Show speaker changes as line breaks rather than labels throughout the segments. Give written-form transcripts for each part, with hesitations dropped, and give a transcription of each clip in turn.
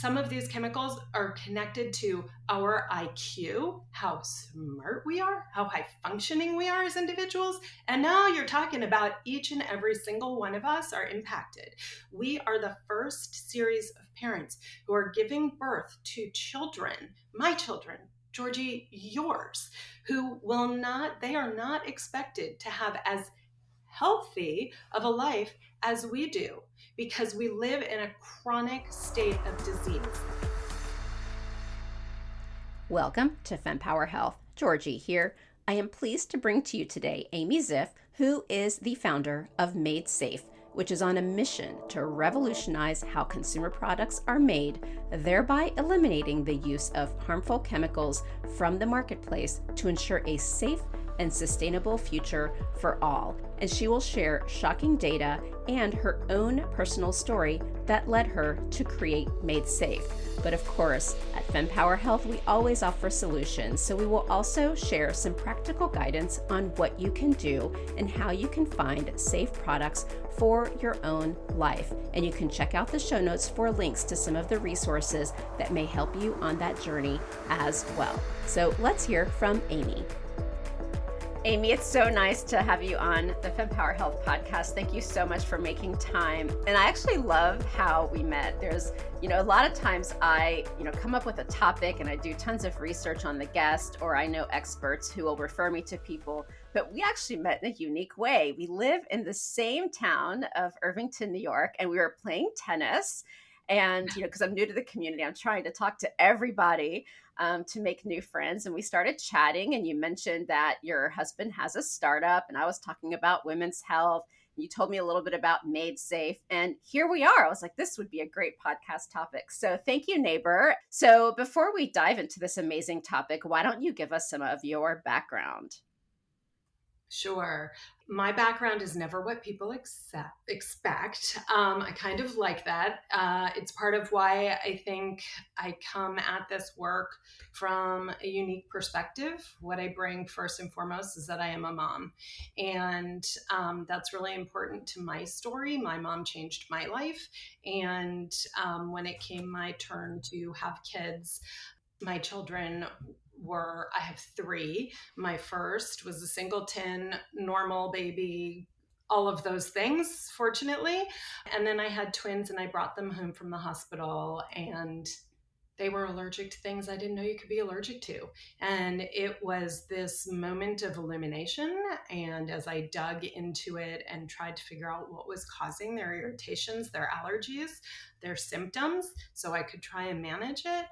some of these chemicals are connected to our IQ, how smart we are, how high functioning we are as individuals. And now you're talking about each and every single one of us are impacted. We are the first series of parents who are giving birth to children, my children, Georgie, yours, who they are not expected to have as healthy of a life as we do because we live in a chronic state of disease.
Welcome to Fempower Health. Georgie here. I am pleased to bring to you today Amy Ziff, who is the founder of Made Safe, which is on a mission to revolutionize how consumer products are made, thereby eliminating the use of harmful chemicals from the marketplace to ensure a safe and sustainable future for all. And she will share shocking data and her own personal story that led her to create Made Safe. But of course, at Fempower Health, we always offer solutions. So we will also share some practical guidance on what you can do and how you can find safe products for your own life. And you can check out the show notes for links to some of the resources that may help you on that journey as well. So let's hear from Amy. Amy, it's so nice to have you on the Fempower Health podcast. Thank you so much for making time. And I actually love how we met. There's, a lot of times I, come up with a topic and I do tons of research on the guest, or I know experts who will refer me to people, but we actually met in a unique way. We live in the same town of Irvington, New York, and we were playing tennis. And, because I'm new to the community, I'm trying to talk to everybody to make new friends. And we started chatting, and you mentioned that your husband has a startup, and I was talking about women's health. You told me a little bit about Made Safe, and here we are. I was like, this would be a great podcast topic. So thank you, neighbor. So before we dive into this amazing topic, why don't you give us some of your background?
Sure. My background is never what people expect. I kind of like that. It's part of why I think I come at this work from a unique perspective. What I bring first and foremost is that I am a mom. And that's really important to my story. My mom changed my life. And when it came my turn to have kids, my children I have three. My first was a singleton, normal baby, all of those things, fortunately. And then I had twins and I brought them home from the hospital and they were allergic to things I didn't know you could be allergic to. And it was this moment of illumination. And as I dug into it and tried to figure out what was causing their irritations, their allergies, their symptoms, so I could try and manage it,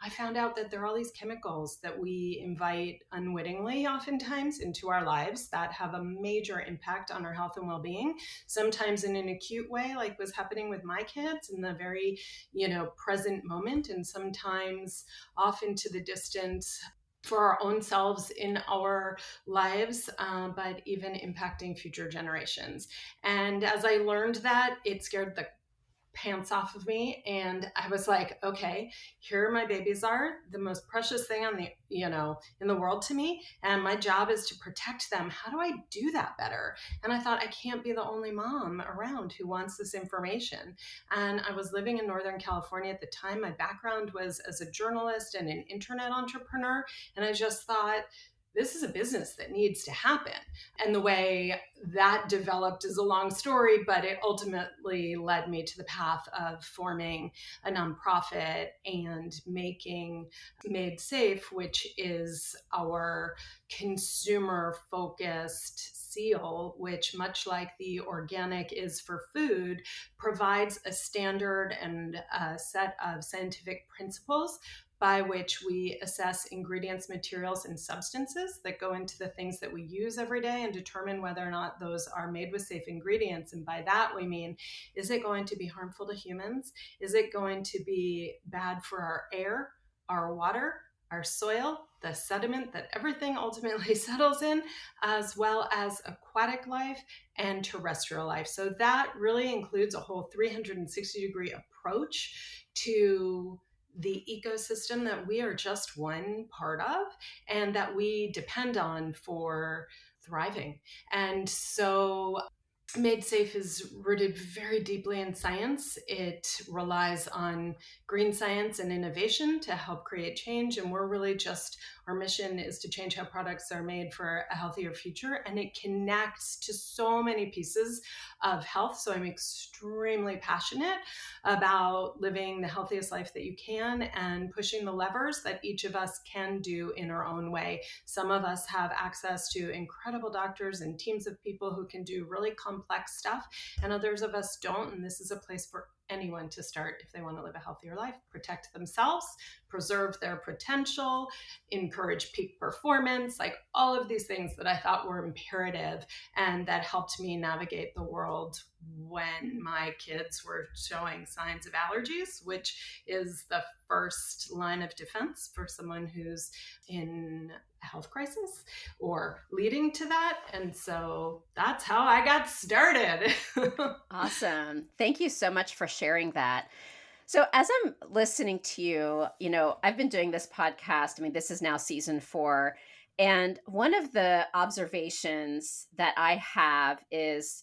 I found out that there are all these chemicals that we invite unwittingly oftentimes into our lives that have a major impact on our health and well-being, sometimes in an acute way, like was happening with my kids in the very, present moment, and sometimes off into the distance for our own selves in our lives, but even impacting future generations. And as I learned that, it scared the pants off of me, and I was like, okay, here my babies are, the most precious thing on the in the world to me, and my job is to protect them. How do I do that better? And I thought, I can't be the only mom around who wants this information. And I was living in Northern California at the time. My background was as a journalist and an internet entrepreneur, and I just thought, this is a business that needs to happen. And the way that developed is a long story, but it ultimately led me to the path of forming a nonprofit and making Made Safe, which is our consumer-focused seal, which, much like the organic is for food, provides a standard and a set of scientific principles by which we assess ingredients, materials, and substances that go into the things that we use every day and determine whether or not those are made with safe ingredients. And by that, we mean, is it going to be harmful to humans? Is it going to be bad for our air, our water, our soil, the sediment that everything ultimately settles in, as well as aquatic life and terrestrial life? So that really includes a whole 360-degree approach to the ecosystem that we are just one part of and that we depend on for thriving. And so Made Safe is rooted very deeply in science. It relies on green science and innovation to help create change. And we're really just, our mission is to change how products are made for a healthier future. And it connects to so many pieces of health. So I'm extremely passionate about living the healthiest life that you can and pushing the levers that each of us can do in our own way. Some of us have access to incredible doctors and teams of people who can do really complex stuff, and others of us don't. And this is a place for anyone to start if they want to live a healthier life, protect themselves, preserve their potential, encourage peak performance, like all of these things that I thought were imperative and that helped me navigate the world when my kids were showing signs of allergies, which is the first line of defense for someone who's in a health crisis or leading to that. And so that's how I got started.
Awesome. Thank you so much for sharing that. So, as I'm listening to you, I've been doing this podcast. I mean, this is now season 4. And one of the observations that I have is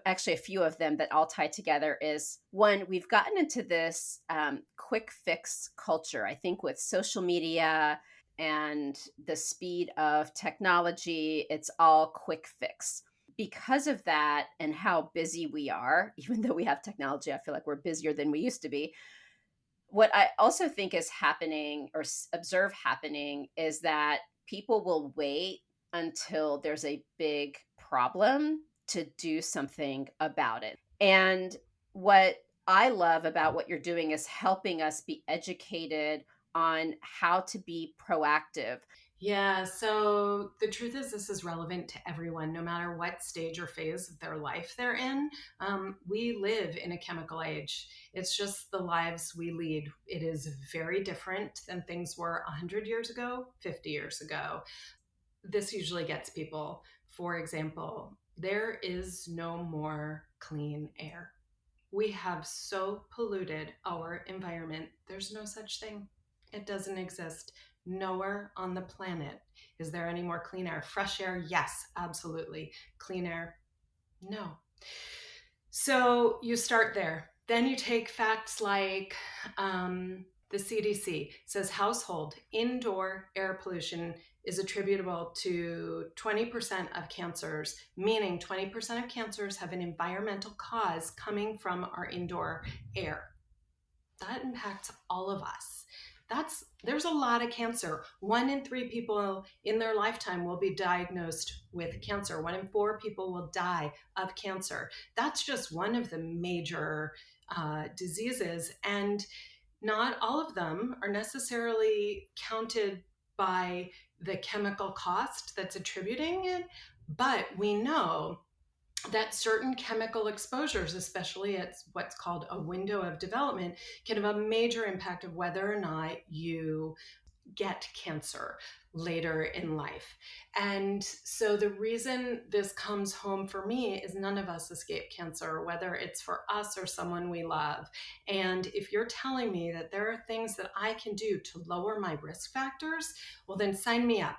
actually a few of them that all tie together is one, we've gotten into this quick fix culture, I think, with social media and the speed of technology. It's all quick fix. Because of that and how busy we are, even though we have technology, I feel like we're busier than we used to be. What I also think is happening or observe happening is that people will wait until there's a big problem to do something about it. And what I love about what you're doing is helping us be educated on how to be proactive.
Yeah, so the truth is, this is relevant to everyone, no matter what stage or phase of their life they're in. We live in a chemical age. It's just the lives we lead. It is very different than things were 100 years ago, 50 years ago. This usually gets people. For example, there is no more clean air. We have so polluted our environment. There's no such thing. It doesn't exist. Nowhere on the planet is there any more clean air. Fresh air, yes, absolutely. Clean air, no. So you start there. Then you take facts like the CDC says household indoor air pollution is attributable to 20% of cancers, meaning 20% of cancers have an environmental cause coming from our indoor air. That impacts all of us. There's a lot of cancer. 1 in 3 people in their lifetime will be diagnosed with cancer. 1 in 4 people will die of cancer. That's just one of the major diseases, and not all of them are necessarily counted by the chemical cost that's attributing it, but we know that certain chemical exposures, especially at what's called a window of development, can have a major impact of whether or not you get cancer later in life. And so the reason this comes home for me is none of us escape cancer, whether it's for us or someone we love. And if you're telling me that there are things that I can do to lower my risk factors, well, then sign me up.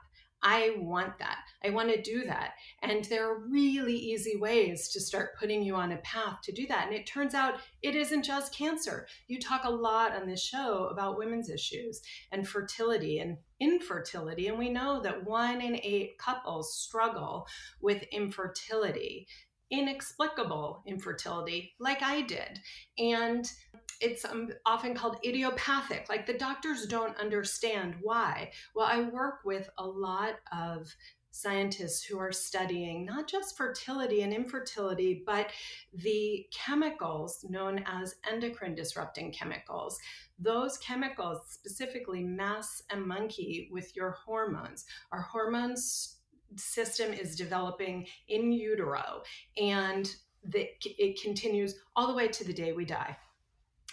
I want that. I want to do that. And there are really easy ways to start putting you on a path to do that. And it turns out it isn't just cancer. You talk a lot on this show about women's issues and fertility and infertility. And we know that 1 in 8 couples struggle with infertility, inexplicable infertility, like I did. And it's often called idiopathic, like the doctors don't understand why. Well, I work with a lot of scientists who are studying not just fertility and infertility, but the chemicals known as endocrine disrupting chemicals. Those chemicals specifically mess and monkey with your hormones. Our hormones system is developing in utero, and it continues all the way to the day we die.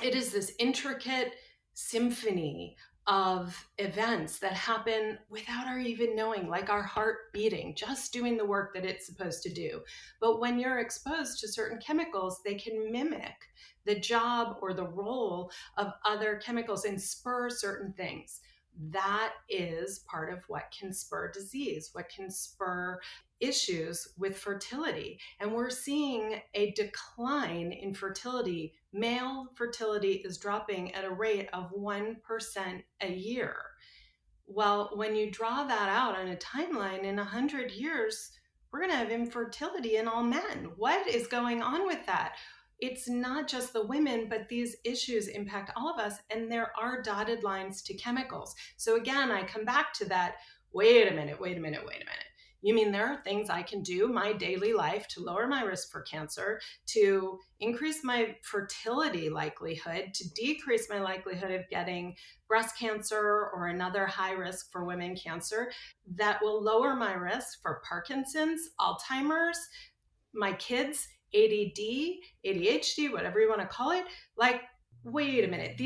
It is this intricate symphony of events that happen without our even knowing, like our heart beating, just doing the work that it's supposed to do. But when you're exposed to certain chemicals, they can mimic the job or the role of other chemicals and spur certain things. that is part of what can spur disease, what can spur issues with fertility. And we're seeing a decline in fertility. Male fertility is dropping at a rate of 1% a year. Well, when you draw that out on a timeline, in 100 years, we're going to have infertility in all men. What is going on with that? It's not just the women, but these issues impact all of us. And there are dotted lines to chemicals. So again, I come back to that. Wait a minute, wait a minute, wait a minute. You mean there are things I can do my daily life to lower my risk for cancer, to increase my fertility likelihood, to decrease my likelihood of getting breast cancer or another high risk for women cancer, that will lower my risk for Parkinson's, Alzheimer's, my kids, ADD, ADHD, whatever you want to call it. Like, wait a minute,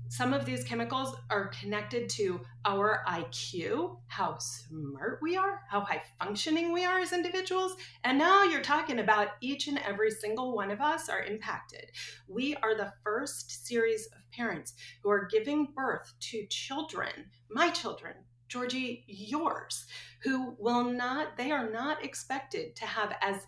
some of these chemicals are connected to our IQ, how smart we are, how high functioning we are as individuals. And now you're talking about each and every single one of us are impacted. We are the first series of parents who are giving birth to children, my children, Georgie, yours, who they are not expected to have as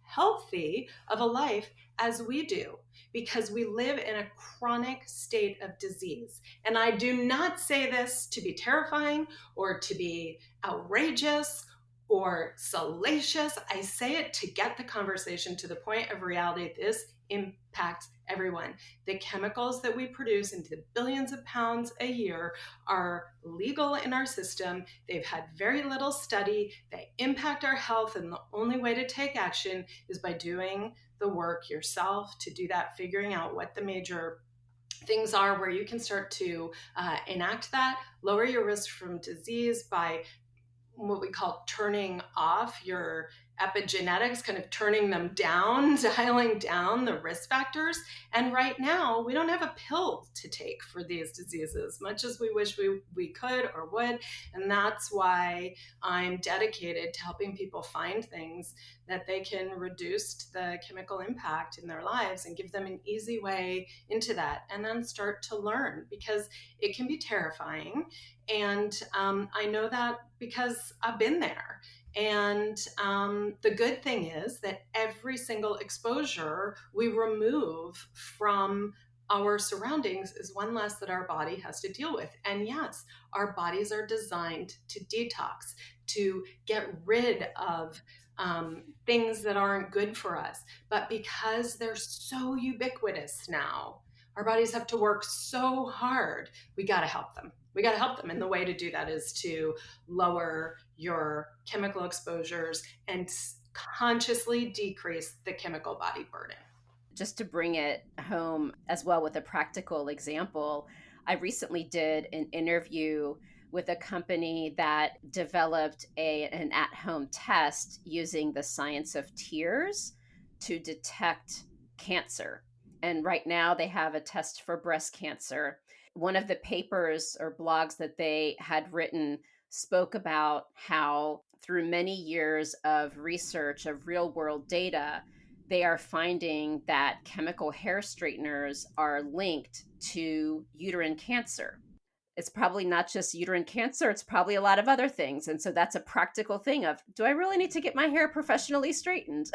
healthy of a life as we do, because we live in a chronic state of disease. And I do not say this to be terrifying or to be outrageous or salacious. I say it to get the conversation to the point of reality. This impacts everyone. The chemicals that we produce into billions of pounds a year are legal in our system. They've had very little study. They impact our health. And the only way to take action is by doing the work yourself, to do that, figuring out what the major things are where you can start to enact that, lower your risk from disease by what we call turning off your epigenetics, kind of turning them down, dialing down the risk factors. And right now, we don't have a pill to take for these diseases, much as we wish we could or would. And that's why I'm dedicated to helping people find things that they can reduce the chemical impact in their lives and give them an easy way into that, and then start to learn, because it can be terrifying. And I know that because I've been there. And the good thing is that every single exposure we remove from our surroundings is one less that our body has to deal with. And yes, our bodies are designed to detox, to get rid of things that aren't good for us. But because they're so ubiquitous now, our bodies have to work so hard. We got to help them. We got to help them. And the way to do that is to lower your chemical exposures and consciously decrease the chemical body burden.
Just to bring it home as well with a practical example, I recently did an interview with a company that developed an at-home test using the science of tears to detect cancer. And right now they have a test for breast cancer. One of the papers or blogs that they had written spoke about how through many years of research of real world data, they are finding that chemical hair straighteners are linked to uterine cancer. It's probably not just uterine cancer, it's probably a lot of other things. And so that's a practical thing of, do I really need to get my hair professionally straightened?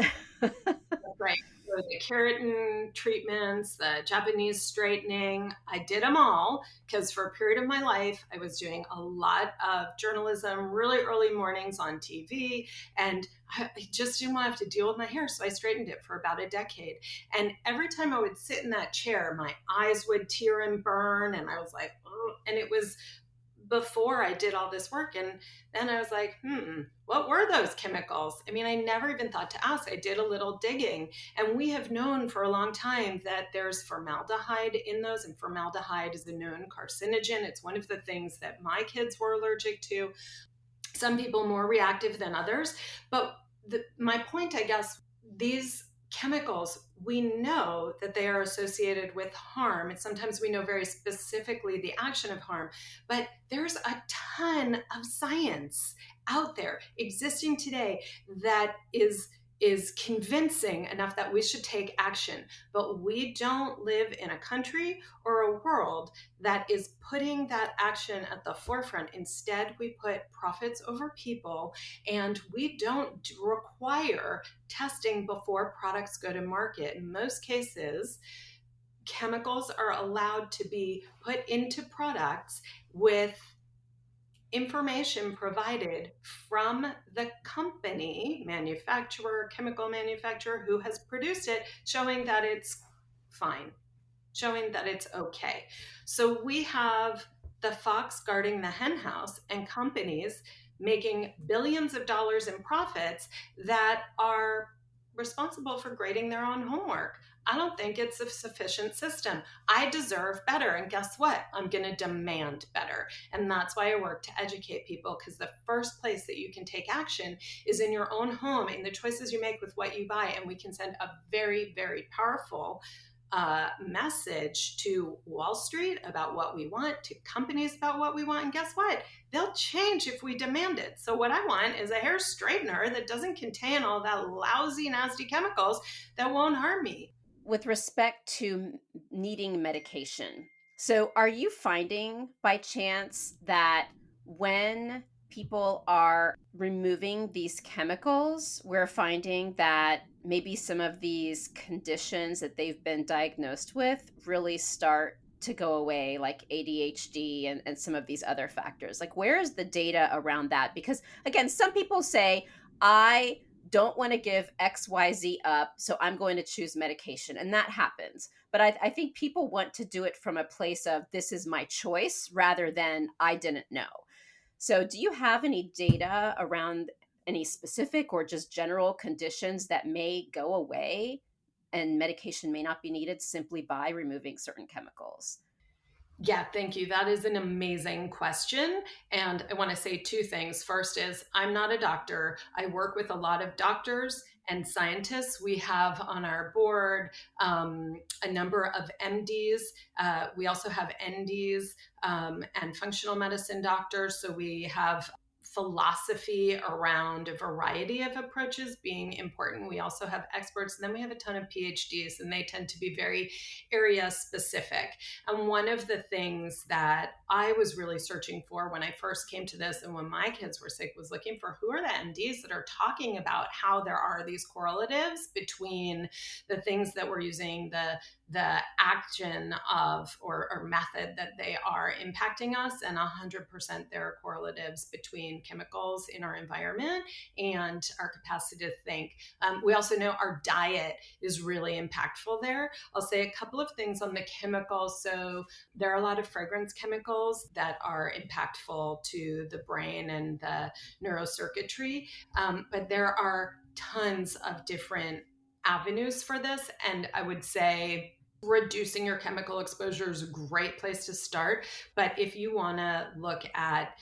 Right. So the keratin treatments, the Japanese straightening, I did them all because for a period of my life, I was doing a lot of journalism, really early mornings on TV, and I just didn't want to have to deal with my hair. So I straightened it for about a decade. And every time I would sit in that chair, my eyes would tear and burn. And I was like, oh, and it was before I did all this work. And then I was like, what were those chemicals? I mean, I never even thought to ask. I did a little digging, and we have known for a long time that there's formaldehyde in those, and formaldehyde is a known carcinogen. It's one of the things that my kids were allergic to. Some people more reactive than others. But my point, I guess, these chemicals, we know that they are associated with harm. And sometimes we know very specifically the action of harm, but there's a ton of science out there existing today that is is convincing enough that we should take action. But we don't live in a country or a world that is putting that action at the forefront. Instead, we put profits over people, and we don't require testing before products go to market. In most cases, chemicals are allowed to be put into products with information provided from the company, manufacturer, chemical manufacturer who has produced it, showing that it's fine, showing that it's okay. So we have the fox guarding the hen house and companies making billions of dollars in profits that are responsible for grading their own homework. I don't think it's a sufficient system. I deserve better. And guess what? I'm going to demand better. And that's why I work to educate people, because the first place that you can take action is in your own home, in the choices you make with what you buy. And we can send a very, very powerful message to Wall Street about what we want, to companies about what we want. And guess what? They'll change if we demand it. So, what I want is a hair straightener that doesn't contain all that lousy, nasty chemicals that won't harm me.
With respect to needing medication, so are you finding by chance that when people are removing these chemicals, we're finding that maybe some of these conditions that they've been diagnosed with really start to go away, like ADHD and some of these other factors? Like, where is the data around that? Because, again, some people say, I don't want to give XYZ up, so I'm going to choose medication. And that happens. But I think people want to do it from a place of this is my choice rather than I didn't know. So, do you have any data around any specific or just general conditions that may go away and medication may not be needed simply by removing certain chemicals?
Yeah, thank you. That is an amazing question. And I want to say two things. First is I'm not a doctor. I work with a lot of doctors and scientists. We have on our board a number of MDs. We also have NDs and functional medicine doctors. So we have philosophy around a variety of approaches being important. We also have experts, and then we have a ton of PhDs, and they tend to be very area specific. And one of the things that I was really searching for when I first came to this and when my kids were sick was looking for who are the MDs that are talking about how there are these correlatives between the things that we're using, the action of or method that they are impacting us, and 100% there are correlatives between chemicals in our environment and our capacity to think. We also know our diet is really impactful there. I'll say a couple of things on the chemicals. So there are a lot of fragrance chemicals that are impactful to the brain and the neurocircuitry, but there are tons of different avenues for this. And I would say reducing your chemical exposure is a great place to start. But if you want to look at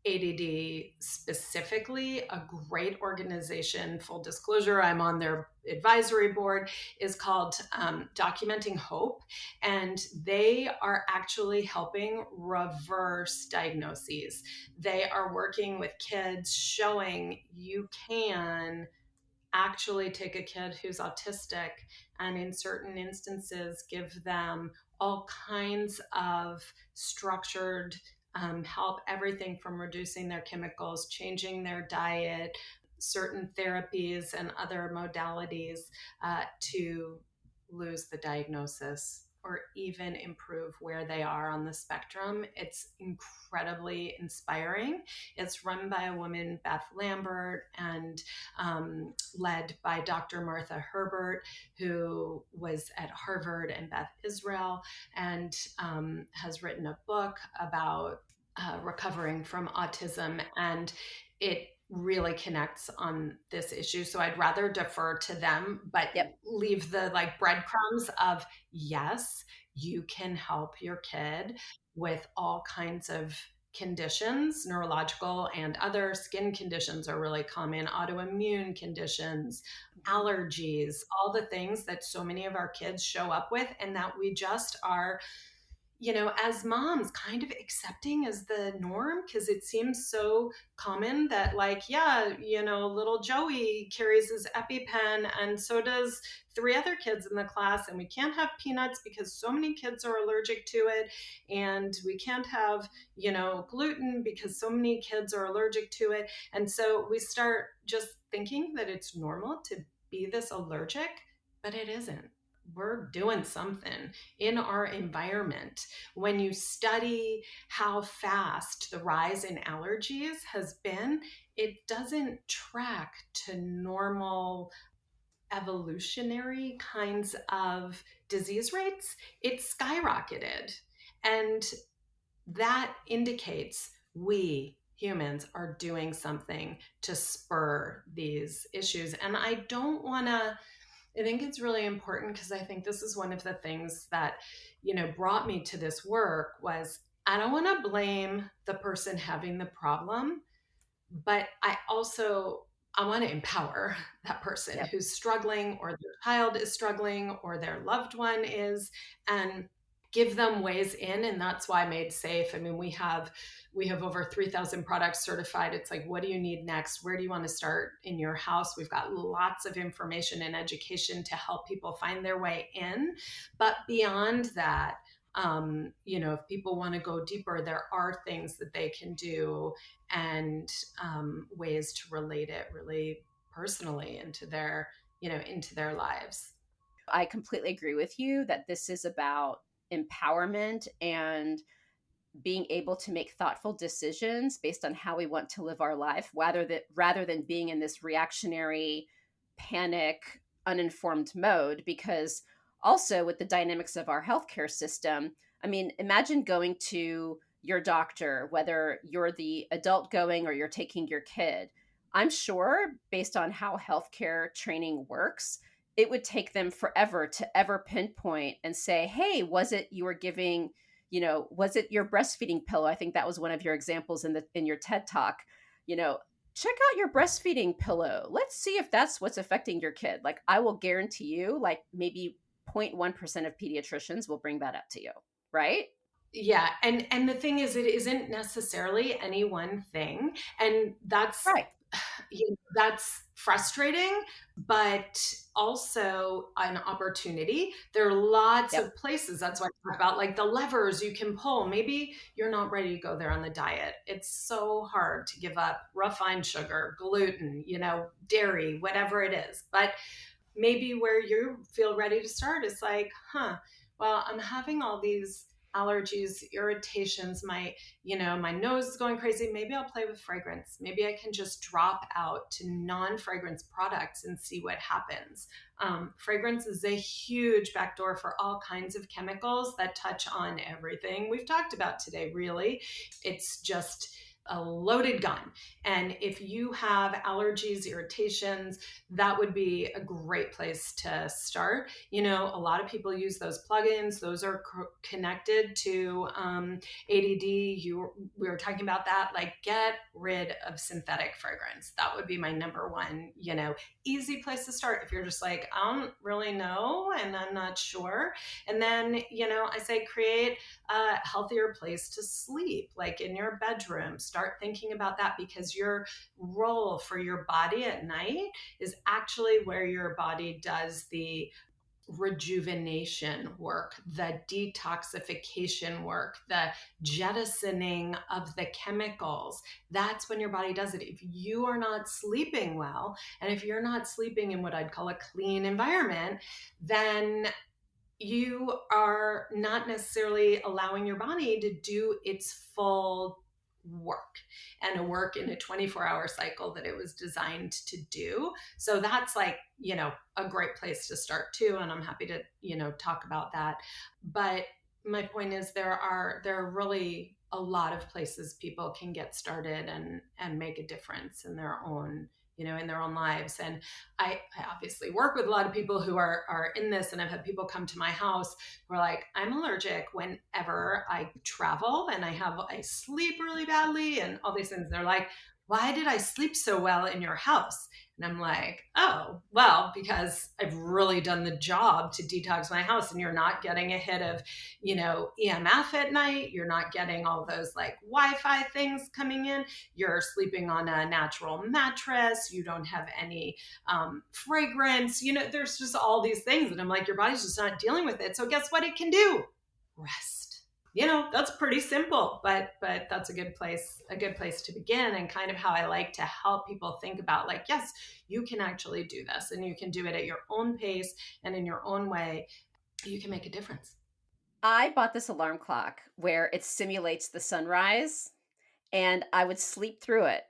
ADD specifically, a great organization, full disclosure, I'm on their advisory board, is called Documenting Hope. And they are actually helping reverse diagnoses. They are working with kids, showing you can actually take a kid who's autistic and in certain instances give them all kinds of structured help, everything from reducing their chemicals, changing their diet, certain therapies and other modalities to lose the diagnosis or even improve where they are on the spectrum. It's incredibly inspiring. It's run by a woman, Beth Lambert, and led by Dr. Martha Herbert, who was at Harvard, and Beth Israel, and has written a book about recovering from autism. And it really connects on this issue. So I'd rather defer to them, but
Yep.
leave the like breadcrumbs of yes, you can help your kid with all kinds of conditions, neurological and other. Skin conditions are really common, autoimmune conditions,
Mhm.
allergies, all the things that so many of our kids show up with and that we just are as moms, kind of accepting as the norm because it seems so common that, like, yeah, little Joey carries his EpiPen and so does three other kids in the class, and we can't have peanuts because so many kids are allergic to it, and we can't have, gluten because so many kids are allergic to it. And so we start just thinking that it's normal to be this allergic, but it isn't. We're doing something in our environment. When you study how fast the rise in allergies has been, it doesn't track to normal evolutionary kinds of disease rates. It skyrocketed. And that indicates we humans are doing something to spur these issues. And I think it's really important because I think this is one of the things that, brought me to this work was I don't want to blame the person having the problem, but I want to empower that person
Yep.
who's struggling or their child is struggling or their loved one is, and give them ways in. And that's why Made Safe. I mean, we have over 3,000 products certified. It's like, what do you need next? Where do you want to start in your house? We've got lots of information and education to help people find their way in. But beyond that, if people want to go deeper, there are things that they can do, and ways to relate it really personally into their lives.
I completely agree with you that this is about empowerment and being able to make thoughtful decisions based on how we want to live our life rather than being in this reactionary panic uninformed mode. Because also with the dynamics of our healthcare system, I mean, imagine going to your doctor, whether you're the adult going or you're taking your kid. I'm sure based on how healthcare training works, it would take them forever to ever pinpoint and say, hey, was it you were giving, was it your breastfeeding pillow? I think that was one of your examples in your TED talk. you know Check out your breastfeeding pillow. Let's see if that's what's affecting your kid. Like, I will guarantee you, like, maybe 0.1% of pediatricians will bring that up to you, right?
Yeah, and the thing is, it isn't necessarily any one thing, and
Right.
that's frustrating, but also an opportunity. There are lots
Yep.
of places. That's why I talk about, like, the levers you can pull. Maybe you're not ready to go there on the diet. It's so hard to give up refined sugar, gluten, dairy, whatever it is. But maybe where you feel ready to start is like, well, I'm having all these allergies, irritations, my nose is going crazy. Maybe I'll play with fragrance. Maybe I can just drop out to non-fragrance products and see what happens. Fragrance is a huge backdoor for all kinds of chemicals that touch on everything we've talked about today, really. It's just a loaded gun. And if you have allergies, irritations, that would be a great place to start. A lot of people use those plugins. Those are connected to ADD. We were talking about that. Like, get rid of synthetic fragrance. That would be my number one, easy place to start if you're just like, I don't really know and I'm not sure. And then, I say create a healthier place to sleep, like in your bedroom. Start thinking about that, because your role for your body at night is actually where your body does the rejuvenation work, the detoxification work, the jettisoning of the chemicals. That's when your body does it. If you are not sleeping well, and if you're not sleeping in what I'd call a clean environment, then you are not necessarily allowing your body to do its full work, and a work in a 24-hour cycle that it was designed to do. So that's like, a great place to start too. And I'm happy to, talk about that. But my point is, there are really a lot of places people can get started and make a difference in their own, lives. And I obviously work with a lot of people who are in this, and I've had people come to my house who are like, I'm allergic whenever I travel, and I sleep really badly and all these things. They're like, why did I sleep so well in your house? And I'm like, oh, well, because I've really done the job to detox my house, and you're not getting a hit of, EMF at night. You're not getting all those like Wi-Fi things coming in. You're sleeping on a natural mattress. You don't have any fragrance. There's just all these things. And I'm like, your body's just not dealing with it. So guess what it can do? Rest. That's pretty simple, but that's a good place to begin, and kind of how I like to help people think about, like, yes, you can actually do this, and you can do it at your own pace and in your own way. You can make a difference.
I bought this alarm clock where it simulates the sunrise, and I would sleep through it.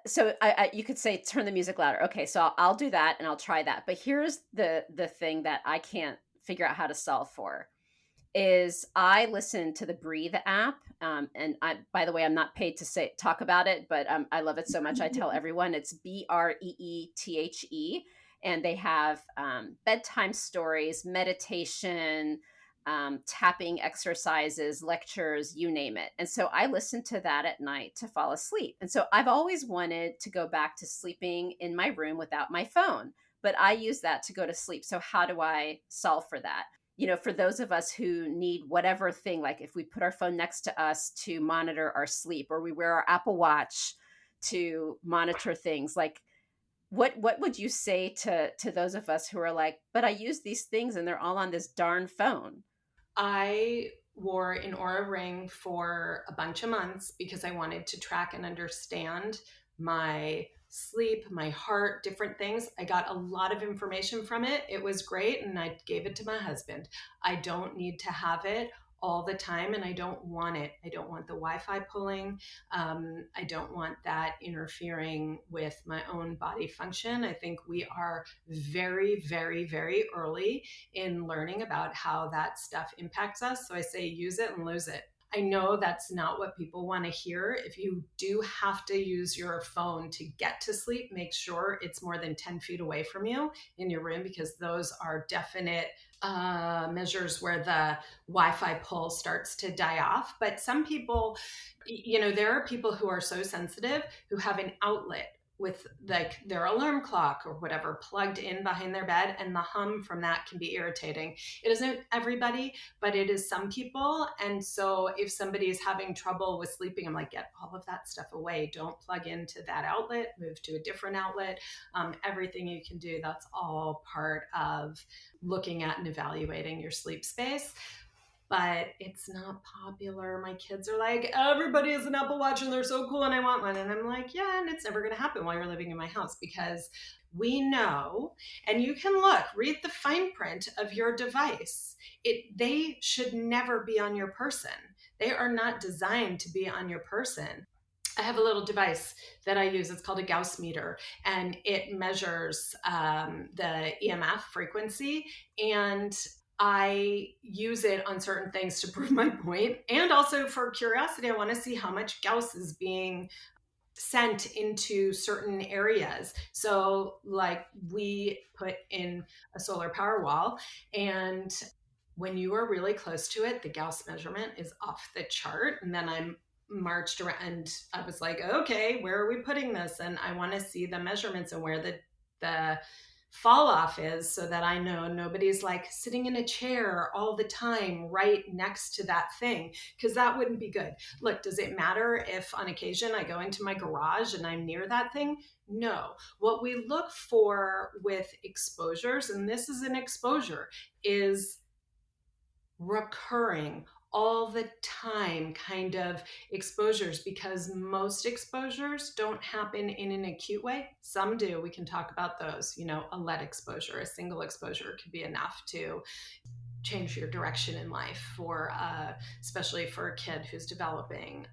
So you could say turn the music louder. Okay, so I'll do that and I'll try that. But here's the thing that I can't figure out how to solve for is I listen to the Breathe app, and by the way, I'm not paid to talk about it, but I love it so much. I tell everyone it's BREETHE, and they have bedtime stories, meditation, tapping exercises, lectures, you name it. And so I listen to that at night to fall asleep. And so I've always wanted to go back to sleeping in my room without my phone, but I use that to go to sleep. So how do I solve for that? For those of us who need whatever thing, like if we put our phone next to us to monitor our sleep, or we wear our Apple Watch to monitor things, like what would you say to those of us who are like, but I use these things and they're all on this darn phone?
I wore an Aura ring for a bunch of months because I wanted to track and understand my sleep, my heart, different things. I got a lot of information from it. It was great, and I gave it to my husband. I don't need to have it all the time, and I don't want it. I don't want the Wi-Fi pulling. I don't want that interfering with my own body function. I think we are very, very, very early in learning about how that stuff impacts us. So I say use it and lose it. I know that's not what people want to hear. If you do have to use your phone to get to sleep, make sure it's more than 10 feet away from you in your room, because those are definite measures where the Wi-Fi pull starts to die off. But some people, there are people who are so sensitive who have an outlet with like their alarm clock or whatever plugged in behind their bed, and the hum from that can be irritating. It isn't everybody, but it is some people. And so if somebody is having trouble with sleeping, I'm like, get all of that stuff away. Don't plug into that outlet, move to a different outlet. Everything you can do, that's all part of looking at and evaluating your sleep space. But it's not popular. My kids are like, everybody has an Apple Watch and they're so cool and I want one. And I'm like, yeah, and it's never going to happen while you're living in my house, because we know, and you can read the fine print of your device. They should never be on your person. They are not designed to be on your person. I have a little device that I use. It's called a Gauss meter, and it measures the EMF frequency. And I use it on certain things to prove my point. And also for curiosity, I want to see how much Gauss is being sent into certain areas. So, like, we put in a solar power wall, and when you are really close to it, the Gauss measurement is off the chart. And then I'm marched around and I was like, okay, where are we putting this? And I want to see the measurements and where the fall off is, so that I know nobody's like sitting in a chair all the time right next to that thing, because that wouldn't be good. Look, does it matter if on occasion I go into my garage and I'm near that thing? No. What we look for with exposures, and this is an exposure, is recurring all the time kind of exposures, because most exposures don't happen in an acute way. Some do. We can talk about those. A lead exposure, a single exposure could be enough to change your direction in life for especially for a kid who's developing.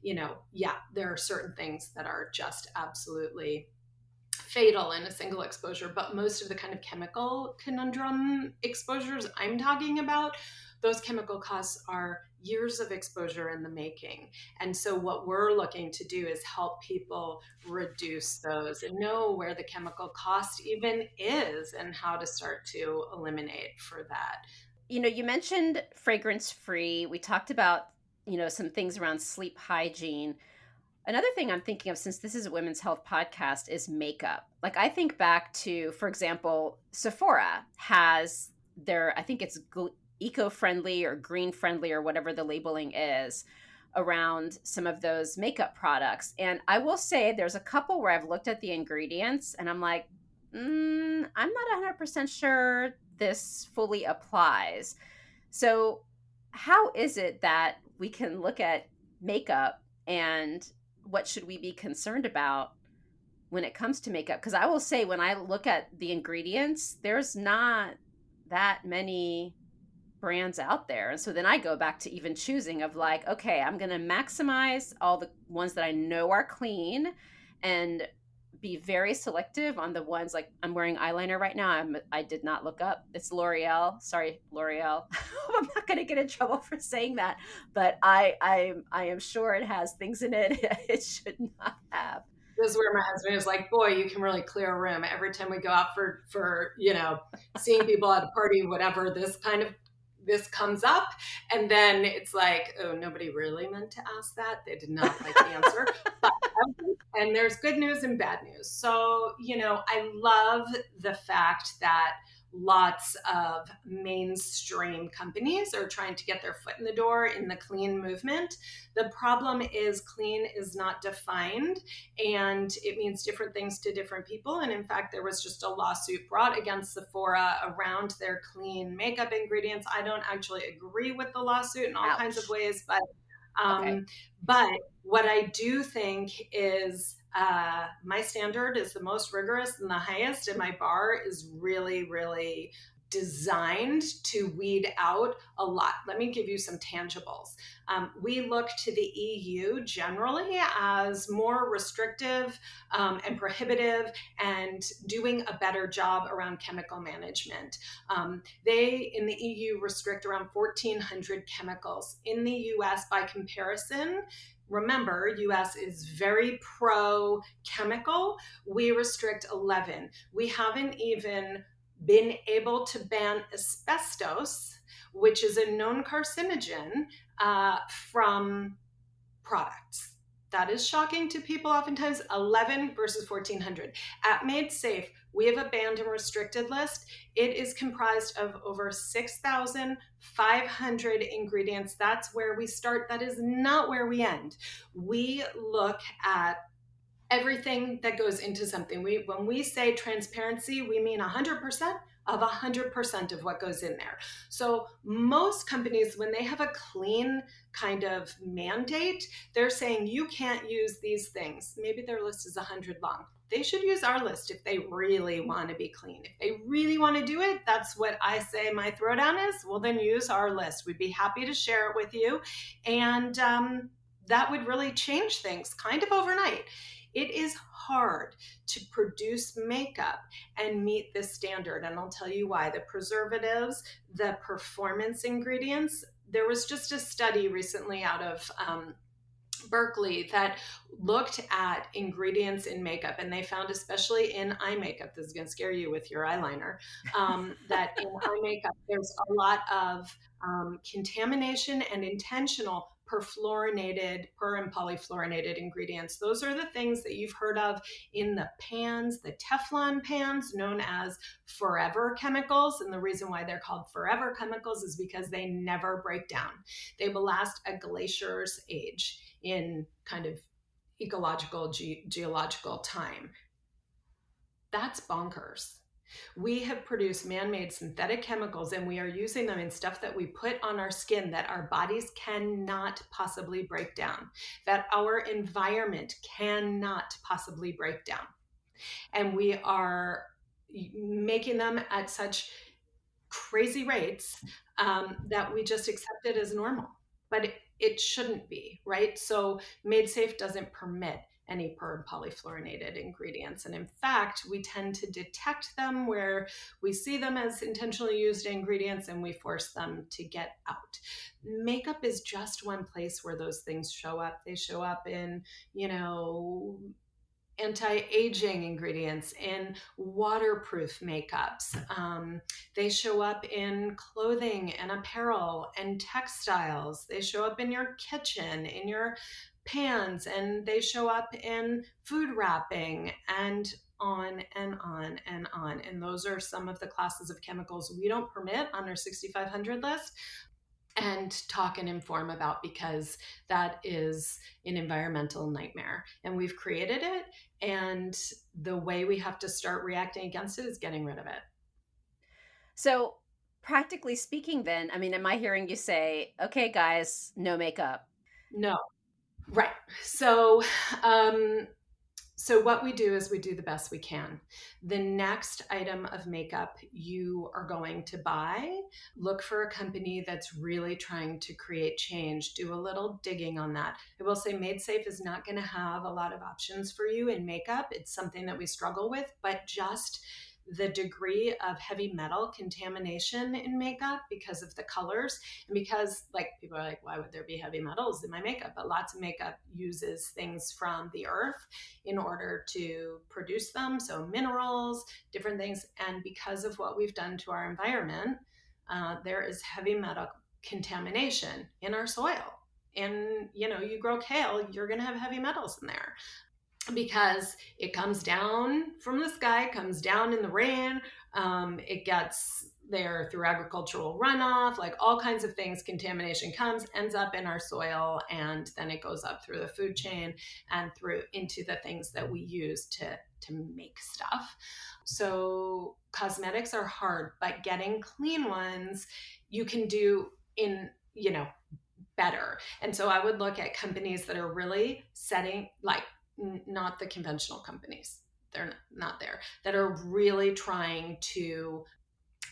There are certain things that are just absolutely fatal in a single exposure, but most of the kind of chemical conundrum exposures I'm talking about, those chemical costs are years of exposure in the making. And so what we're looking to do is help people reduce those and know where the chemical cost even is and how to start to eliminate for that.
You mentioned fragrance free. We talked about, some things around sleep hygiene. Another thing I'm thinking of, since this is a women's health podcast, is makeup. Like I think back to, for example, Sephora has their, I think it's eco-friendly or green friendly or whatever the labeling is around some of those makeup products. And I will say there's a couple where I've looked at the ingredients and I'm like, I'm not 100% sure this fully applies. So, how is it that we can look at makeup and what should we be concerned about when it comes to makeup? Because I will say, when I look at the ingredients, there's not that many brands out there. And so then I go back to even choosing of like, okay, I'm going to maximize all the ones that I know are clean and be very selective on the ones. Like I'm wearing eyeliner right now. I did not look up. It's L'Oreal. Sorry, L'Oreal. I'm not going to get in trouble for saying that, but I am sure it has things in it it should not have.
This is where my husband is like, boy, you can really clear a room. Every time we go out for seeing people at a party, whatever, this comes up. And then it's like, oh, nobody really meant to ask that. They did not like the answer. But, and there's good news and bad news. So, I love the fact that lots of mainstream companies are trying to get their foot in the door in the clean movement. The problem is clean is not defined, and it means different things to different people. And in fact, there was just a lawsuit brought against Sephora around their clean makeup ingredients. I don't actually agree with the lawsuit in all
Ouch.
kinds of ways, but
Okay.
but what I do think is my standard is the most rigorous and the highest, and my bar is really, really designed to weed out a lot. Let me give you some tangibles. We look to the EU generally as more restrictive and prohibitive and doing a better job around chemical management. They, in the EU, restrict around 1,400 chemicals. In the US, by comparison, remember, US is very pro chemical. We restrict 11. We haven't even been able to ban asbestos, which is a known carcinogen, from products. That is shocking to people oftentimes. 11 versus 1,400. At Made Safe, we have a banned and restricted list. It is comprised of over 6,500 ingredients. That's where we start. That is not where we end. We look at everything that goes into something. When we say transparency, we mean 100% of 100% of what goes in there. So most companies, when they have a clean kind of mandate, they're saying you can't use these things. Maybe their list is 100 long. They should use our list if they really want to be clean. If they really want to do it, that's what I say my throwdown is. Well, then use our list. We'd be happy to share it with you. And that would really change things kind of overnight. It is hard to produce makeup and meet this standard. And I'll tell you why. The preservatives, the performance ingredients, there was just a study recently out of Berkeley that looked at ingredients in makeup, and they found, especially in eye makeup, this is going to scare you with your eyeliner, that in eye makeup, there's a lot of contamination and intentional perfluorinated, per and polyfluorinated ingredients. Those are the things that you've heard of in the pans, the Teflon pans, known as forever chemicals. And the reason why they're called forever chemicals is because they never break down. They will last a glacier's age in kind of ecological, geological time. That's bonkers. We have produced man-made synthetic chemicals, and we are using them in stuff that we put on our skin that our bodies cannot possibly break down, that our environment cannot possibly break down. And we are making them at such crazy rates that we just accept it as normal. But it shouldn't be, right? So Made Safe doesn't permit any per and polyfluorinated ingredients. And in fact, we tend to detect them where we see them as intentionally used ingredients and we force them to get out. Makeup is just one place where those things show up. They show up in, anti-aging ingredients, in waterproof makeups. They show up in clothing and apparel and textiles. They show up in your kitchen, in your pans, and they show up in food wrapping, and on and on and on. And those are some of the classes of chemicals we don't permit on our 6,500 list and talk and inform about, because that is an environmental nightmare and we've created it. And the way we have to start reacting against it is getting rid of it.
So, practically speaking, then, I mean, am I hearing you say, okay, guys, no makeup?
No. Right. So, um, so what we do is we do the best we can. The next item of makeup you are going to buy, look for a company that's really trying to create change. Do a little digging on that. I will say Made Safe is not going to have a lot of options for you in makeup. It's something that we struggle with, but just the degree of heavy metal contamination in makeup because of the colors, and because, like, people are like, why would there be heavy metals in my makeup? But lots of makeup uses things from the earth in order to produce them, so minerals, different things. And because of what we've done to our environment, there is heavy metal contamination in our soil. And you grow kale, you're going to have heavy metals in there because it comes down from the sky, comes down in the rain. It gets there through agricultural runoff, like all kinds of things. Contamination comes, ends up in our soil, and then it goes up through the food chain and through into the things that we use to make stuff. So cosmetics are hard, but getting clean ones you can do in, better. And so I would look at companies that are really setting, like, not the conventional companies, they're not there, that are really trying to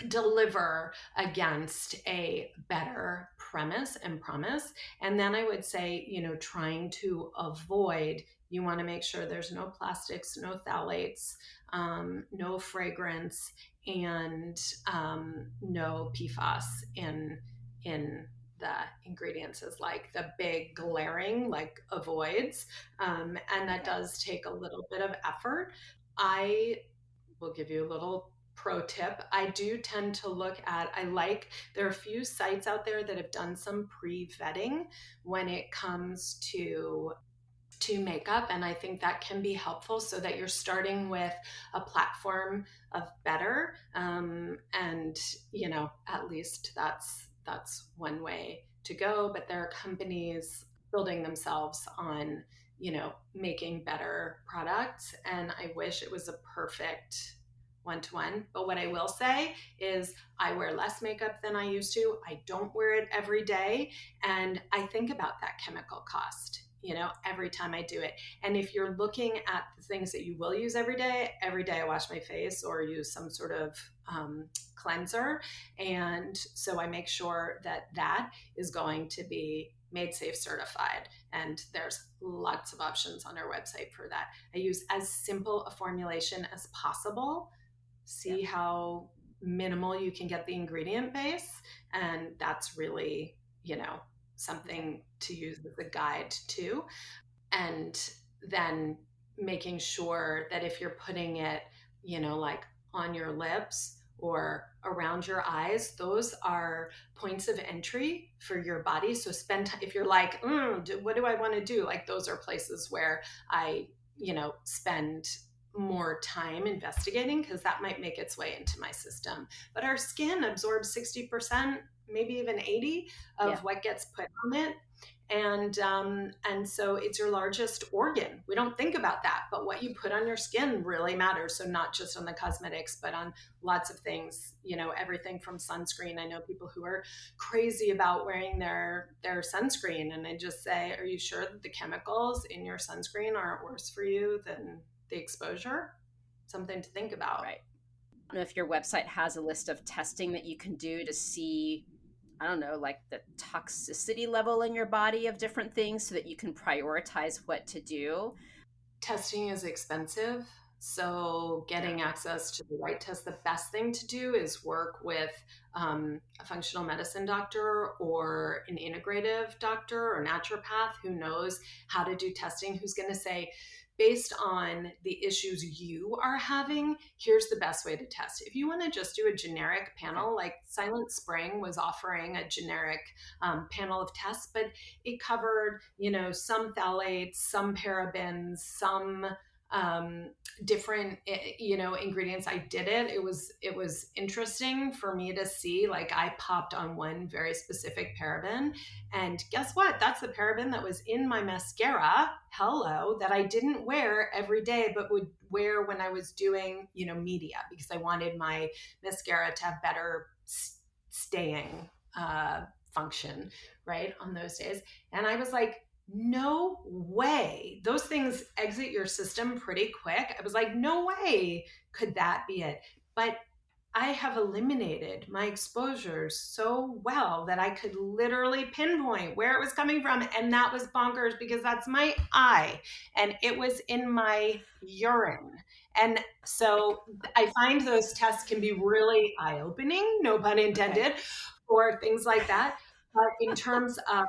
deliver against a better premise and promise. And then I would say, trying to avoid, you want to make sure there's no plastics, no phthalates, no fragrance, and no PFAS in the ingredients, is like the big glaring, like, avoids. And that does take a little bit of effort. I will give you a little pro tip. I do tend to look at, there are a few sites out there that have done some pre-vetting when it comes to makeup, and I think that can be helpful, so that you're starting with a platform of better. And at least that's one way to go. But there are companies building themselves on making better products, and I wish it was a perfect one-to-one. But what I will say is I wear less makeup than I used to. I don't wear it every day, and I think about that chemical cost every time I do it. And if you're looking at the things that you will use every day I wash my face or use some sort of cleanser. And so I make sure that is going to be Made Safe certified. And there's lots of options on our website for that. I use as simple a formulation as possible. See how minimal you can get the ingredient base. And that's really, something to use as a guide too. And then making sure that if you're putting it, like on your lips or around your eyes, those are points of entry for your body. So spend time, if you're like, what do I want to do? Like, those are places where I, spend more time investigating, because that might make its way into my system. But our skin absorbs 60%, maybe even 80 of what gets put on it. And so it's your largest organ. We don't think about that, but what you put on your skin really matters. So not just on the cosmetics, but on lots of things, everything from sunscreen. I know people who are crazy about wearing their sunscreen, and I just say, are you sure that the chemicals in your sunscreen aren't worse for you than the exposure? Something to think about.
Right. I don't know if your website has a list of testing that you can do to see, I don't know, like the toxicity level in your body of different things, so that you can prioritize what to do.
Testing is expensive. So, getting access to the right test, the best thing to do is work with a functional medicine doctor or an integrative doctor or naturopath who knows how to do testing, who's going to say, based on the issues you are having, here's the best way to test. If you want to just do a generic
Okay.
panel, like Silent Spring was offering a generic panel of tests, but it covered, some phthalates, some parabens, some um, different ingredients. I did it. It was interesting for me to see, like, I popped on one very specific paraben, and guess what, that's the paraben that was in my mascara, hello, that I didn't wear every day but would wear when I was doing media, because I wanted my mascara to have better staying function right on those days. And I was like, no way. Those things exit your system pretty quick. I was like, no way could that be it. But I have eliminated my exposures so well that I could literally pinpoint where it was coming from. And that was bonkers, because that's my eye and it was in my urine. And so I find those tests can be really eye opening, no pun
Okay.
intended, for things like that. But in terms of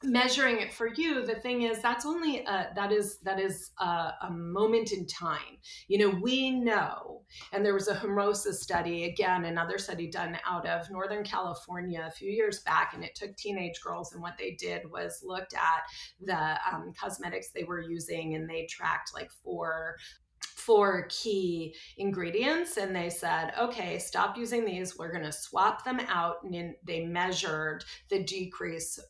measuring it for you, the thing is, that's only that is a moment in time. We know, and there was a hemosis study, again another study done out of Northern California a few years back, and it took teenage girls, and what they did was looked at the cosmetics they were using, and they tracked like four key ingredients, and they said, okay, stop using these, we're going to swap them out. And they measured the decrease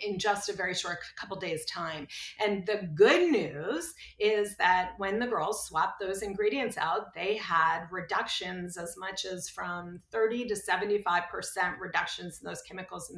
in just a very short couple days time. And the good news is that when the girls swapped those ingredients out, they had reductions as much as from 30 to 75% reductions in those chemicals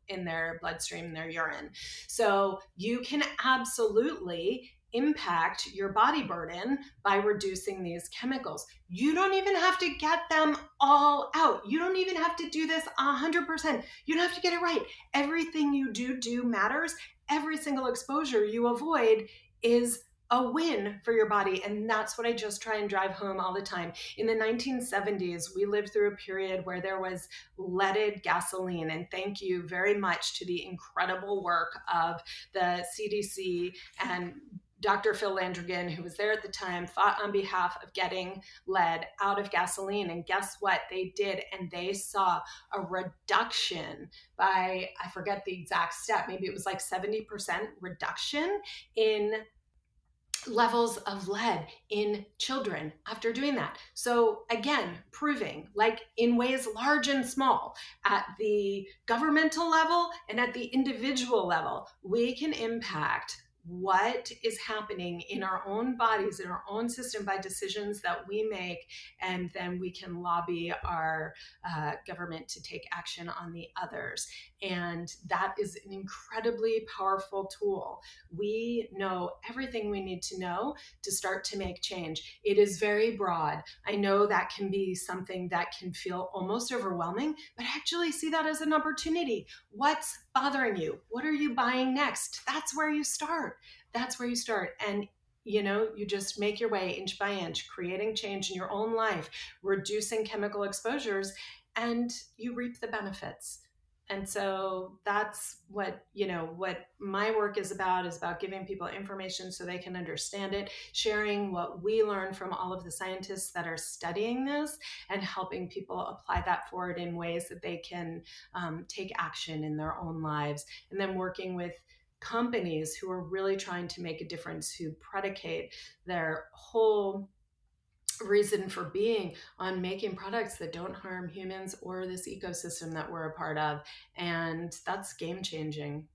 in their bloodstream, in their urine. So you can absolutely impact your body burden by reducing these chemicals. You don't even have to get them all out. You don't even have to do this 100%. You don't have to get it right. Everything you do matters. Every single exposure you avoid is a win for your body. And that's what I just try and drive home all the time. In the 1970s, we lived through a period where there was leaded gasoline. And thank you very much to the incredible work of the CDC and Dr. Phil Landrigan, who was there at the time, fought on behalf of getting lead out of gasoline. And guess what? They did. And they saw a reduction by, I forget the exact step, maybe it was like 70% reduction in levels of lead in children after doing that. So again, proving, like, in ways large and small, at the governmental level and at the individual level, we can impact what is happening in our own bodies, in our own system, by decisions that we make. And then we can lobby our government to take action on the others. And that is an incredibly powerful tool. We know everything we need to know to start to make change. It is very broad. I know that can be something that can feel almost overwhelming, but I actually see that as an opportunity. What's bothering you? What are you buying next? That's where you start. That's where you start. And you just make your way inch by inch, creating change in your own life, reducing chemical exposures, and you reap the benefits. And so that's what my work is about giving people information so they can understand it, sharing what we learn from all of the scientists that are studying this, and helping people apply that forward in ways that they can take action in their own lives. And then working with companies who are really trying to make a difference, who predicate their whole reason for being on making products that don't harm humans or this ecosystem that we're a part of. And that's game changing.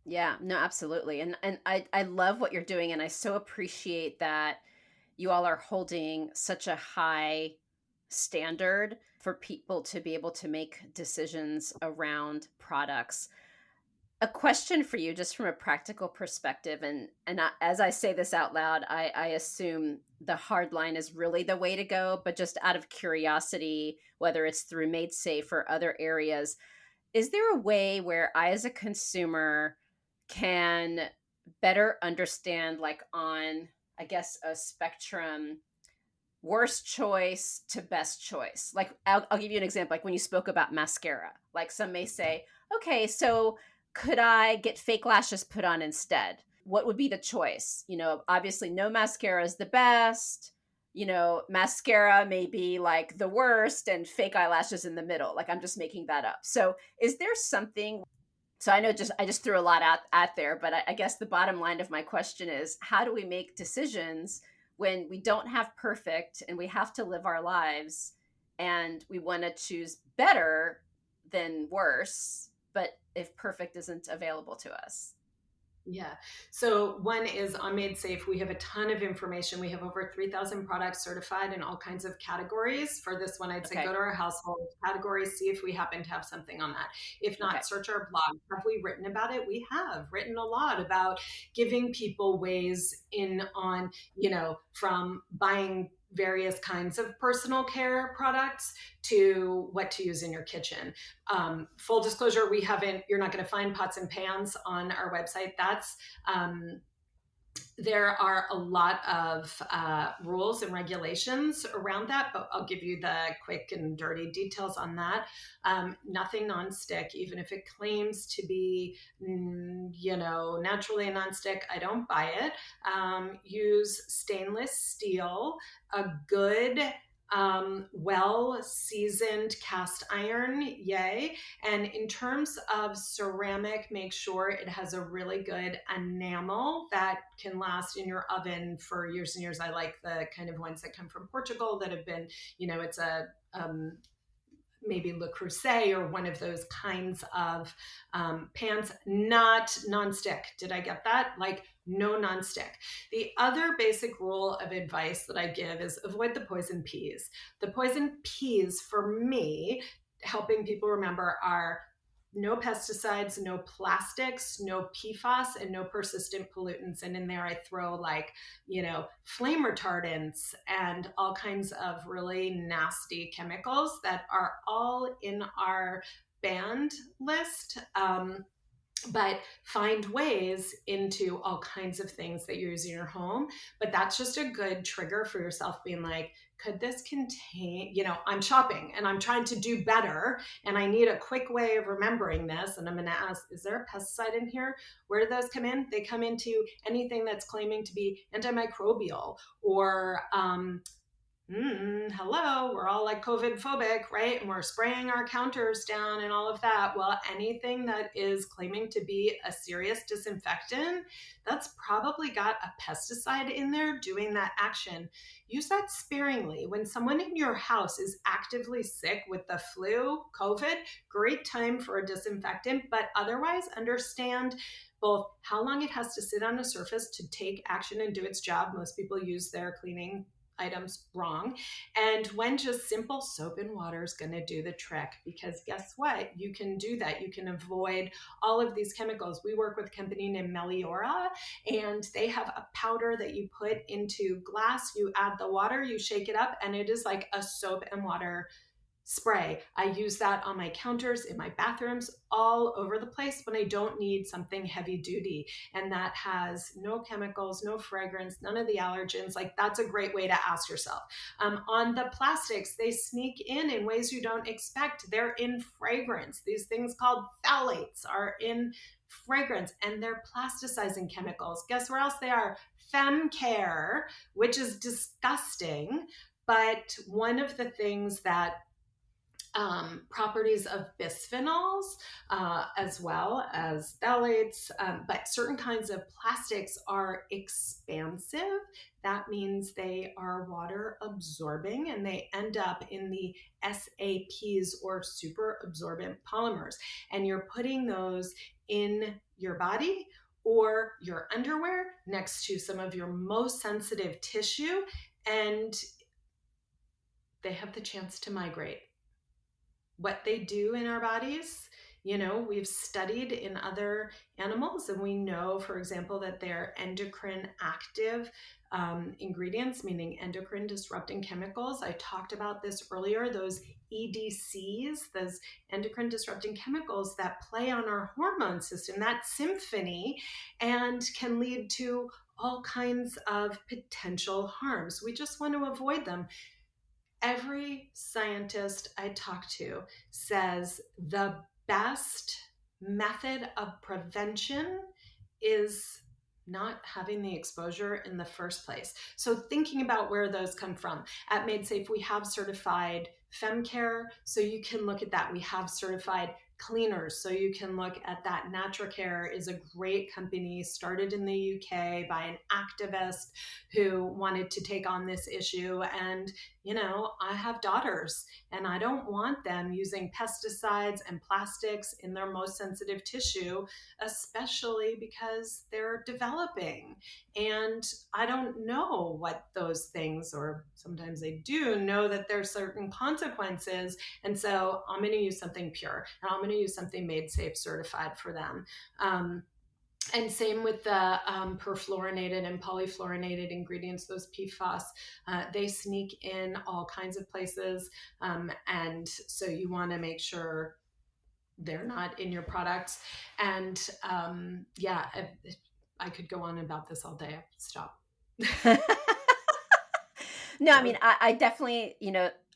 Yeah, no, absolutely. And I love what you're doing, and I so appreciate that you all are holding such a high standard for people to be able to make decisions around products. A question for you, just from a practical perspective, as I say this out loud, I assume the hard line is really the way to go, but just out of curiosity, whether it's through Made Safe or other areas, is there a way where I, as a consumer, can better understand, like, on I guess, a spectrum, worst choice to best choice. Like, I'll give you an example. Like when you spoke about mascara, like some may say, okay, so could I get fake lashes put on instead? What would be the choice? Obviously, no mascara is the best. Mascara may be like the worst and fake eyelashes in the middle. Like, I'm just making that up. So, is there something? So I just threw a lot out there, but I guess the bottom line of my question is, how do we make decisions when we don't have perfect and we have to live our lives and we want to choose better than worse, but if perfect isn't available to us?
Yeah. So one is on Made Safe. We have a ton of information. We have over 3,000 products certified in all kinds of categories. For this one, I'd say go
Okay.
to our household categories, see if we happen to have something on that. If
Okay.
not, search our blog. Have we written about it? We have written a lot about giving people ways in on, from buying various kinds of personal care products to what to use in your kitchen. Full disclosure, you're not going to find pots and pans on our website. Um, there are a lot of rules and regulations around that, but I'll give you the quick and dirty details on that. Nothing nonstick, even if it claims to be, naturally a nonstick, I don't buy it. Use stainless steel, a good well seasoned cast iron, yay. And in terms of ceramic, make sure it has a really good enamel that can last in your oven for years and years. I like the kind of ones that come from Portugal that have been, it's a maybe Le Creuset or one of those kinds of pans, not nonstick. Did I get that? Like, no nonstick. The other basic rule of advice that I give is avoid the poison peas. The poison peas, for me, helping people remember, are no pesticides, no plastics, no PFAS, and no persistent pollutants. And in there, I throw like, flame retardants and all kinds of really nasty chemicals that are all in our banned list. But find ways into all kinds of things that you're using in your home. But that's just a good trigger for yourself being like, could this contain, I'm shopping and I'm trying to do better and I need a quick way of remembering this. And I'm going to ask, is there a pesticide in here? Where do those come in? They come into anything that's claiming to be antimicrobial or hello, we're all like COVID phobic, right? And we're spraying our counters down and all of that. Well, anything that is claiming to be a serious disinfectant, that's probably got a pesticide in there doing that action. Use that sparingly. When someone in your house is actively sick with the flu, COVID, great time for a disinfectant, but otherwise understand both how long it has to sit on a surface to take action and do its job. Most people use their cleaning items wrong. And when just simple soap and water is going to do the trick, because guess what? You can do that. You can avoid all of these chemicals. We work with a company named Meliora, and they have a powder that you put into glass. You add the water, you shake it up, and it is like a soap and water spray. I use that on my counters, in my bathrooms, all over the place when I don't need something heavy duty. And that has no chemicals, no fragrance, none of the allergens. Like, that's a great way to ask yourself. On the plastics, they sneak in ways you don't expect. They're in fragrance. These things called phthalates are in fragrance, and they're plasticizing chemicals. Guess where else they are? Femcare, which is disgusting. But one of the things that properties of bisphenols, as well as phthalates, but certain kinds of plastics are expansive. That means they are water absorbing and they end up in the SAPs, or super absorbent polymers. And you're putting those in your body or your underwear next to some of your most sensitive tissue, and they have the chance to migrate. What they do in our bodies, we've studied in other animals, and we know, for example, that they're endocrine active ingredients, meaning endocrine disrupting chemicals. I talked about this earlier, those EDCs, those endocrine disrupting chemicals that play on our hormone system, that symphony, and can lead to all kinds of potential harms. We just want to avoid them. Every scientist I talk to says the best method of prevention is not having the exposure in the first place. So thinking about where those come from. At MadeSafe, we have certified FemCare, so you can look at that. We have certified cleaners, so you can look at that. NaturCare is a great company started in the UK by an activist who wanted to take on this issue. And I have daughters and I don't want them using pesticides and plastics in their most sensitive tissue, especially because they're developing. And I don't know what those things, or sometimes they do know that there's certain consequences. And so I'm going to use something pure, and I'm going to use something made safe certified for them. And same with the perfluorinated and polyfluorinated ingredients, those PFAS. They sneak in all kinds of places. And so you want to make sure they're not in your products. And yeah, I could go on about this all day. Stop.
No, I mean, I definitely,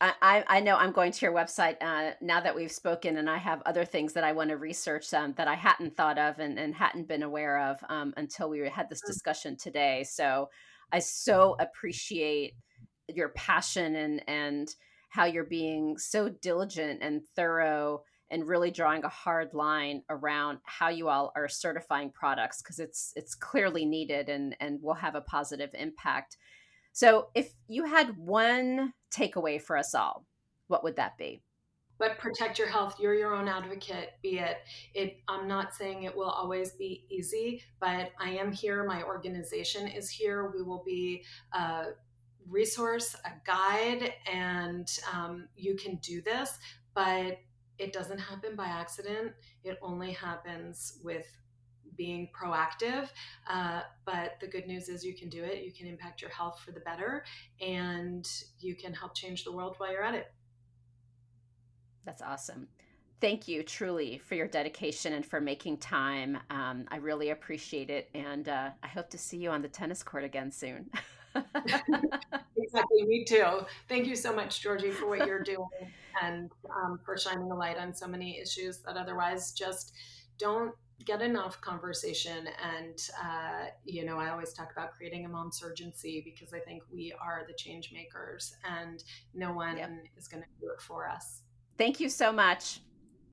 I know I'm going to your website now that we've spoken, and I have other things that I want to research that I hadn't thought of and hadn't been aware of until we had this discussion today. So I so appreciate your passion and how you're being so diligent and thorough and really drawing a hard line around how you all are certifying products, because it's clearly needed and will have a positive impact. So, if you had one takeaway for us all, what would that be?
But protect your health. You're your own advocate. Be it. I'm not saying it will always be easy, but I am here. My organization is here. We will be a resource, a guide, and you can do this. But it doesn't happen by accident. It only happens with being proactive. But the good news is you can do it. You can impact your health for the better, and you can help change the world while you're at it.
That's awesome. Thank you truly for your dedication and for making time. I really appreciate it. And I hope to see you on the tennis court again soon.
Exactly, me too. Thank you so much, Georgie, for what you're doing and for shining a light on so many issues that otherwise just don't get enough conversation. And, I always talk about creating a mom's urgency because I think we are the change makers and no
Yep.
one is going to do it for us.
Thank you so much.